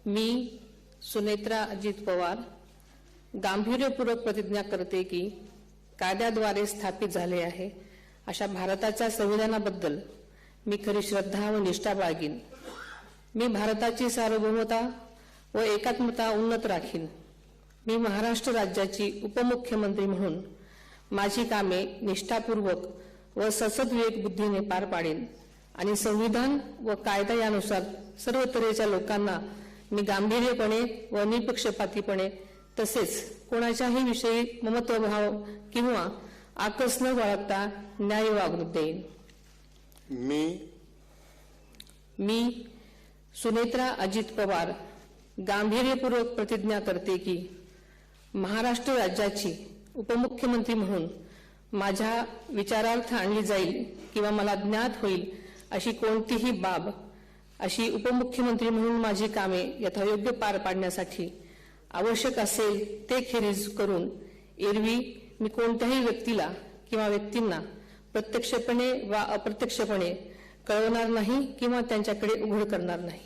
मी सुनेत्रा अजित पवार गांभीर्यपूर्वक प्रतिज्ञा करते की कायद्याद्वारे स्थापित झाले आहे अशा भारताच्या संविधानाबद्दल मी खरी श्रद्धा व निष्ठा बाळगीन। मी भारताची सार्वभौमता व एकात्मता उन्नत राखीन। मी महाराष्ट्र राज्याची उपमुख्यमंत्री म्हणून माझी कामे निष्ठापूर्वक व ससद विवेक बुद्धीने पार पाडेन आणि संविधान व कायदा यानुसार सर्व तऱ्हेच्या लोकांना मी गांभीर्यपणे व निपक्षपातीपणे तसेच कोणाच्याही विषयी ममत्वभाव किंवा आकस न बाळगता न्याय वागणूक देईन। मी सुनेत्रा अजित पवार गांभीर्यपूर्वक प्रतिज्ञा करते की महाराष्ट्र राज्याची उपमुख्यमंत्री म्हणून माझ्या विचारार्थ आणली जाईल किंवा मला ज्ञात होईल अशी कोणतीही बाब अशी उपमुख्यमंत्री म्हणून माझी कामे यथायोग्य पार पाडण्यासाठी आवश्यक असेल ते खेरीज करून एरवी मी कोणत्याही व्यक्तीला किंवा व्यक्तींना प्रत्यक्षपणे वा अप्रत्यक्षपणे कळवणार नाही किंवा त्यांच्याकडे उघड करणार नाही।